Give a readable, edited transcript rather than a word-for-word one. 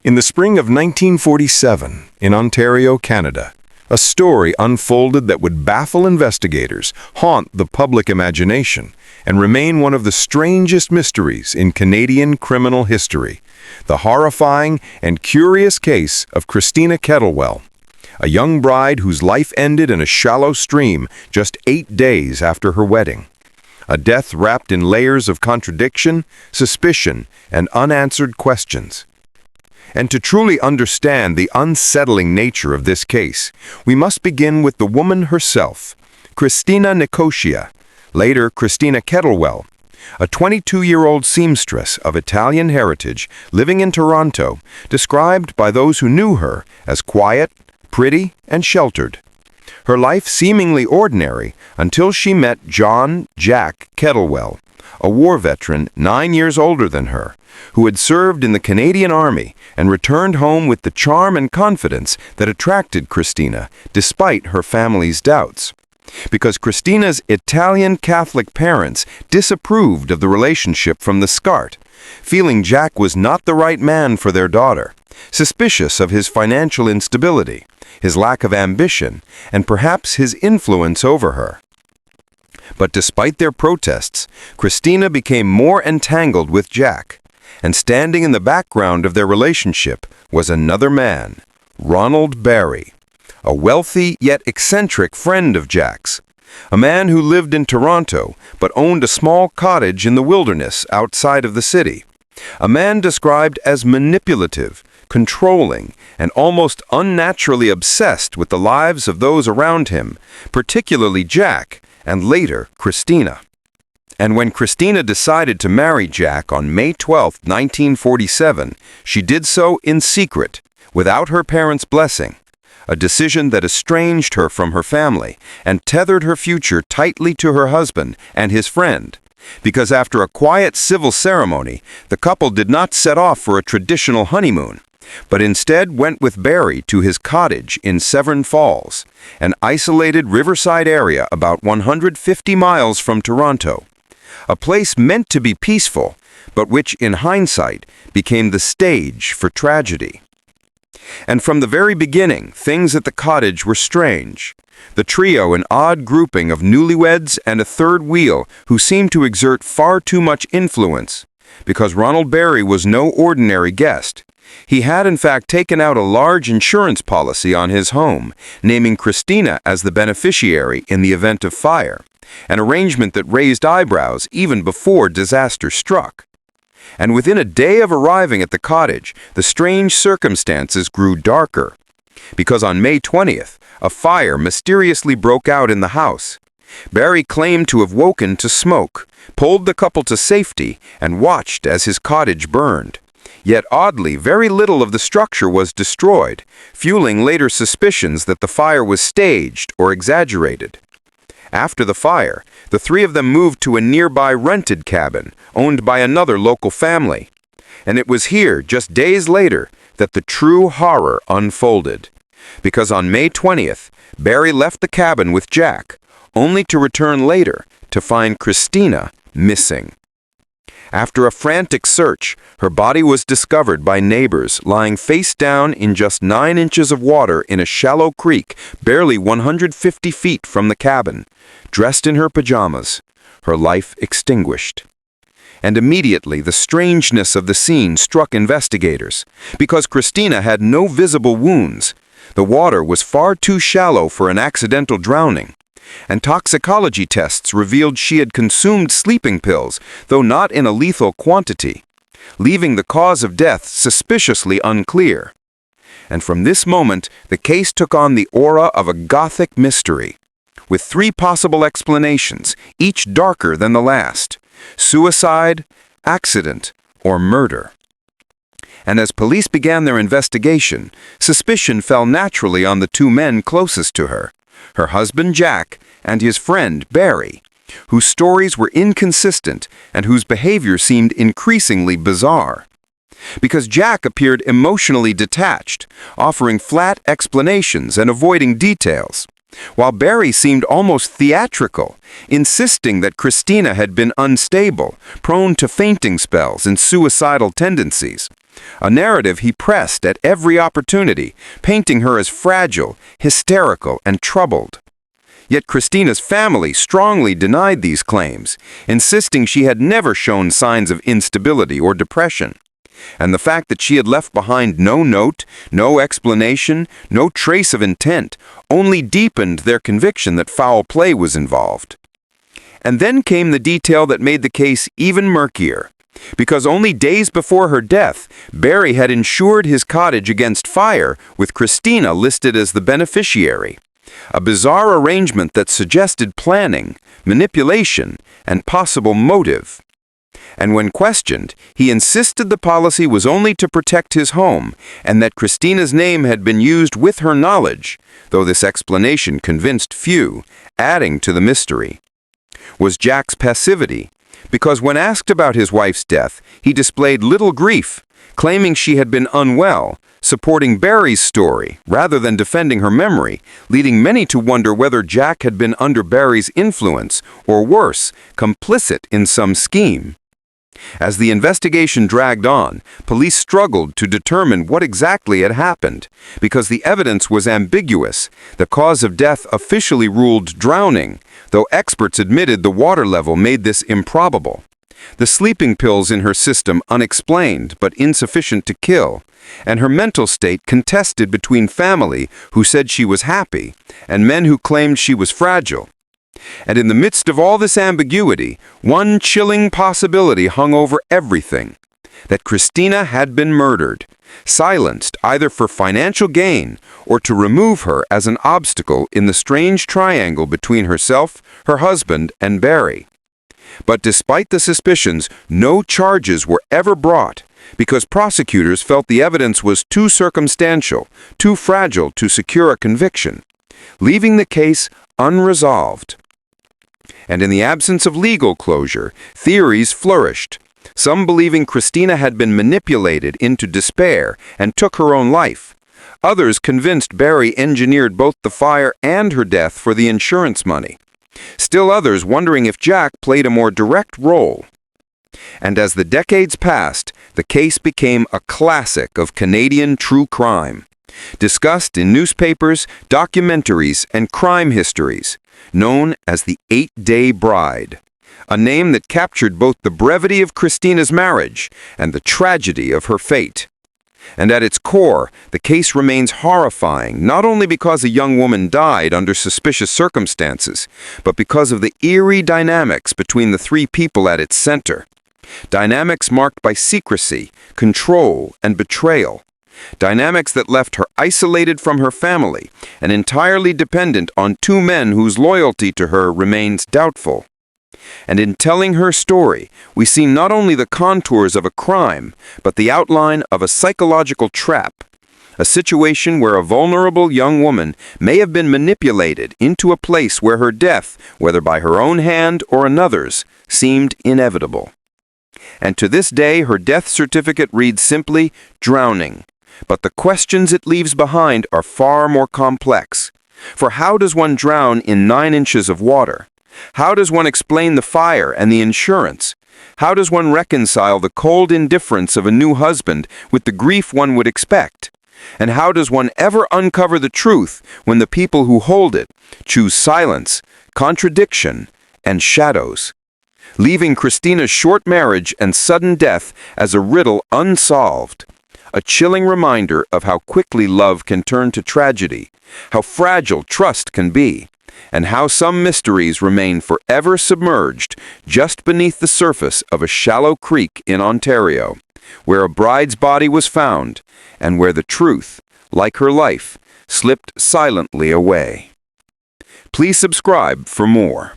In the spring of 1947, in Ontario, Canada, a story unfolded that would baffle investigators, haunt the public imagination, and remain one of the strangest mysteries in Canadian criminal history: the horrifying and curious case of Christina Kettlewell, a young bride whose life ended in a shallow stream just 8 days after her wedding. A death wrapped in layers of contradiction, suspicion, and unanswered questions. And to truly understand the unsettling nature of this case, we must begin with the woman herself, Christina Kettlewell, later Christina Kettlewell, a 22-year-old seamstress of Italian heritage living in Toronto, described by those who knew her as quiet, pretty, and sheltered. Her life seemingly ordinary until she met Jack Kettlewell, a war veteran 9 years older than her, who had served in the Canadian Army and returned home with the charm and confidence that attracted Christina, despite her family's doubts. Because Christina's Italian Catholic parents disapproved of the relationship from the start, feeling Jack was not the right man for their daughter, suspicious of his financial instability, his lack of ambition, and perhaps his influence over her. But despite their protests, Christina became more entangled with Jack, and standing in the background of their relationship was another man, Ronald Barry, a wealthy yet eccentric friend of Jack's, a man who lived in Toronto but owned a small cottage in the wilderness outside of the city, a man described as manipulative, controlling, and almost unnaturally obsessed with the lives of those around him, particularly Jack, and later Christina. And when Christina decided to marry Jack on May 12, 1947, she did so in secret, without her parents' blessing, a decision that estranged her from her family and tethered her future tightly to her husband and his friend, because after a quiet civil ceremony, the couple did not set off for a traditional honeymoon, but instead went with Barry to his cottage in Severn Falls, an isolated riverside area about 150 miles from Toronto, a place meant to be peaceful, but which, in hindsight, became the stage for tragedy. And from the very beginning, things at the cottage were strange. The trio, an odd grouping of newlyweds and a third wheel who seemed to exert far too much influence, because Ronald Barry was no ordinary guest. He had in fact taken out a large insurance policy on his home, naming Christina as the beneficiary in the event of fire, an arrangement that raised eyebrows even before disaster struck. And within a day of arriving at the cottage, the strange circumstances grew darker, because on May 20th, a fire mysteriously broke out in the house. Barry claimed to have woken to smoke, pulled the couple to safety, and watched as his cottage burned. Yet oddly, very little of the structure was destroyed, fueling later suspicions that the fire was staged or exaggerated. After the fire, the three of them moved to a nearby rented cabin, owned by another local family. And it was here, just days later, that the true horror unfolded. Because on May 20th, Barry left the cabin with Jack, only to return later to find Christina missing. After a frantic search, her body was discovered by neighbors lying face down in just 9 inches of water in a shallow creek barely 150 feet from the cabin, dressed in her pajamas, her life extinguished. And immediately the strangeness of the scene struck investigators, because Christina had no visible wounds. The water was far too shallow for an accidental drowning, and toxicology tests revealed she had consumed sleeping pills, though not in a lethal quantity, leaving the cause of death suspiciously unclear. And from this moment, the case took on the aura of a gothic mystery, with 3 possible explanations, each darker than the last: suicide, accident, or murder. And as police began their investigation, suspicion fell naturally on the 2 men closest to her husband Jack and his friend Barry, whose stories were inconsistent and whose behavior seemed increasingly bizarre. Because Jack appeared emotionally detached, offering flat explanations and avoiding details, while Barry seemed almost theatrical, insisting that Christina had been unstable, prone to fainting spells and suicidal tendencies, a narrative he pressed at every opportunity, painting her as fragile, hysterical, and troubled. Yet Christina's family strongly denied these claims, insisting she had never shown signs of instability or depression. And the fact that she had left behind no note, no explanation, no trace of intent, only deepened their conviction that foul play was involved. And then came the detail that made the case even murkier. Because only days before her death, Barry had insured his cottage against fire, with Christina listed as the beneficiary. A bizarre arrangement that suggested planning, manipulation, and possible motive. And when questioned, he insisted the policy was only to protect his home, and that Christina's name had been used with her knowledge, though this explanation convinced few, adding to the mystery. Was Jack's passivity? Because when asked about his wife's death, he displayed little grief, claiming she had been unwell, supporting Barry's story rather than defending her memory, leading many to wonder whether Jack had been under Barry's influence, or worse, complicit in some scheme. As the investigation dragged on, police struggled to determine what exactly had happened, because the evidence was ambiguous. The cause of death officially ruled drowning, though experts admitted the water level made this improbable. The sleeping pills in her system unexplained but insufficient to kill, and her mental state contested between family who said she was happy and men who claimed she was fragile. And in the midst of all this ambiguity, one chilling possibility hung over everything: that Christina had been murdered, silenced either for financial gain or to remove her as an obstacle in the strange triangle between herself, her husband, and Barry. But despite the suspicions, no charges were ever brought, because prosecutors felt the evidence was too circumstantial, too fragile to secure a conviction, leaving the case unresolved. And in the absence of legal closure, theories flourished, some believing Christina had been manipulated into despair and took her own life. Others convinced Barry engineered both the fire and her death for the insurance money. Still others wondering if Jack played a more direct role. And as the decades passed, the case became a classic of Canadian true crime, discussed in newspapers, documentaries, and crime histories, known as the 8-Day Bride, a name that captured both the brevity of Christina's marriage and the tragedy of her fate. And at its core, the case remains horrifying, not only because a young woman died under suspicious circumstances, but because of the eerie dynamics between the three people at its center. Dynamics marked by secrecy, control, and betrayal. Dynamics that left her isolated from her family and entirely dependent on two men whose loyalty to her remains doubtful. And in telling her story, we see not only the contours of a crime, but the outline of a psychological trap, a situation where a vulnerable young woman may have been manipulated into a place where her death, whether by her own hand or another's, seemed inevitable. And to this day, her death certificate reads simply, drowning. But the questions it leaves behind are far more complex. For how does one drown in 9 inches of water? How does one explain the fire and the insurance? How does one reconcile the cold indifference of a new husband with the grief one would expect? And how does one ever uncover the truth when the people who hold it choose silence, contradiction, and shadows? Leaving Christina's short marriage and sudden death as a riddle unsolved. A chilling reminder of how quickly love can turn to tragedy, how fragile trust can be, and how some mysteries remain forever submerged just beneath the surface of a shallow creek in Ontario, where a bride's body was found, and where the truth, like her life, slipped silently away. Please subscribe for more.